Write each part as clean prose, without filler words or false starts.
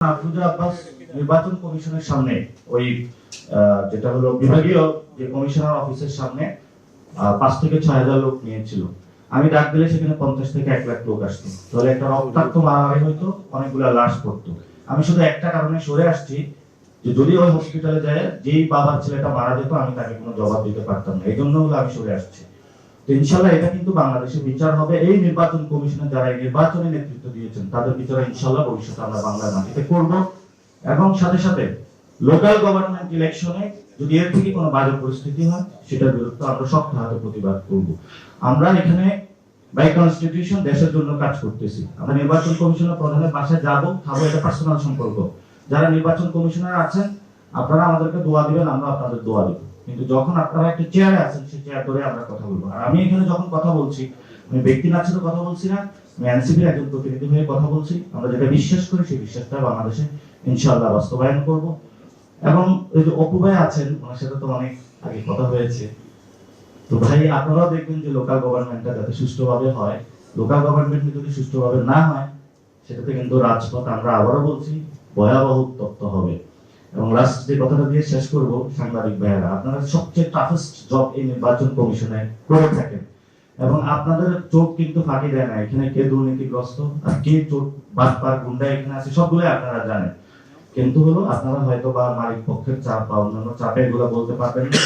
আফরোজা আব্বাস নির্বাচন কমিশনের সামনে ওই যেটা হলো বিভাগীয় যে কমিশনার অফিসের সামনে 5 থেকে 6,000 লোক নিয়েছিল। আমি ডাক দিলে সেখানে 50 থেকে 1 লাখ লোক আসতো, তাহলে একটা রক্তাক্ত মারামারি হইতো, অনেকগুলো লাশ পড়তো। আমি শুধু একটা কারণে সরে আসছি যে যদি ওই হসপিটালে যায় যেই বাবার ছেলেটা মারা যেত আমি তাকে কোনো জবাব দিতে পারতাম না, এই জন্য হলো আমি সরে আসছি। তো ইনশাল্লাহ এটা কিন্তু বাংলাদেশে বিচার হবে। এই নির্বাচন কমিশনে যারা এই নির্বাচনে নেতৃত্ব দিয়েছেন তাদের বিচার ইনশাল্লাহ ভবিষ্যতে আমরা বাংলার মাটিতে করব। এবং সাথে সাথে লোকাল গভর্নমেন্ট ইলেকশনে যদি এর থেকে কোনো বাজে পরিস্থিতি হয় সেটার বিরুদ্ধে আমরা শক্ত হাতে প্রতিবাদ করব। আমরা এখানে বাই কনস্টিটিউশন দেশের জন্য কাজ করতেছি। আমরা নির্বাচন কমিশনের প্রধানের বাসায় যাব, খাবো, এটা পার্সোনাল সম্পর্ক। যারা নির্বাচন কমিশনার আছেন আপনারা আমাদেরকে দোয়া দিবেন, আমরা আপনাদের দোয়া দেব। কিন্তু যখন আপনারা একটা চেয়ারে আছেন সেই চেয়ার ধরে আমরা কথা বলবো। আর আমি এখানে যখন কথা বলছি আমি ব্যক্তি না ছিল কথা বলছি না, আমি এনসিপির একজন প্রতিনিধি হয়ে কথা বলছি। আমরা যেটা বিশ্বাস করি সেই বিশ্বাসটা বাংলাদেশে ইনশাআল্লাহ বাস্তবায়ন করব। এবং এই যে অপু ভাই আছেন ওনার সাথে তো অনেক আগে কথা হয়েছে, তো ভাই আপনারাও দেখবেন যে লোকাল গভর্নমেন্টটা যাতে সুষ্ঠুভাবে হয়। লোকাল গভর্নমেন্ট যদি সুষ্ঠুভাবে না হয় সেটাতে কিন্তু রাজপথ আমরা আবারও বলছি ভয়াবহ উত্তপ্ত হবে। এবং লাস্ট যে কথাটা দিয়ে শেষ করব, সাংবাদিক ভাইয়েরা আপনারা সবচেয়ে টাফেস্ট জব এই নির্বাচন কমিশনে করে থাকেন এবং আপনাদের চোখ কিন্তু ফাঁকি দেয় না এখানে কে দুর্নীতিগ্রস্ত আর কে চোখ বাটপার গুন্ডা এখানে আছে সবগুলো আপনারা জানেন। কিন্তু হলো আপনারা হয়তো বা মালিক পক্ষের চাপ বা অন্যান্য চাপে এগুলো বলতে পারবেন না।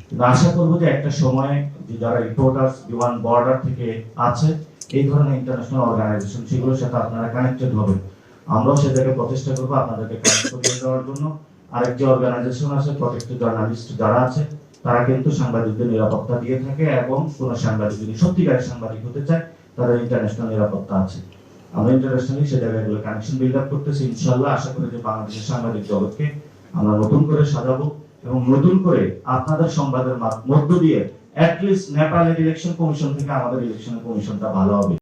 কিন্তু আশা করবো যে একটা সময় যে যারা রিপোর্টার্স বিমান বর্ডার থেকে আছে এই ধরনের ইন্টারন্যাশনাল অর্গানাইজেশন সেগুলোর সাথে আপনারা কানেক্টেড হবেন। আমরাও সেটাকে প্রচেষ্টা করবো আপনাদেরকে কানেক্ট করে দেওয়ার জন্য। আরেক যে অর্গানাইজেশন আছে প্রটেক্টেড জার্নালিস্ট যারা আছে তারা কিন্তু সাংবাদিকদের নিরাপত্তা দিয়ে থাকে এবং কোন সাংবাদিক যদি সত্যিকারের সাংবাদিক হতে চায় তাদের ইন্টারন্যাশনাল নিরাপত্তা আছে। আমরা ইন্টারন্যাশনালি সে জায়গাগুলো কানেকশন বিল্ড আপ করতেছি। ইনশাআল্লাহ আশা করি যে বাংলাদেশের সাংবাদিক জগৎকে আমরা নতুন করে সাজাবো এবং নতুন করে আপনাদের সংবাদের মধ্য দিয়ে অ্যাটলিস্ট নেপালের ইলেকশন কমিশন থেকে আমাদের ইলেকশন কমিশনটা ভালো হবে।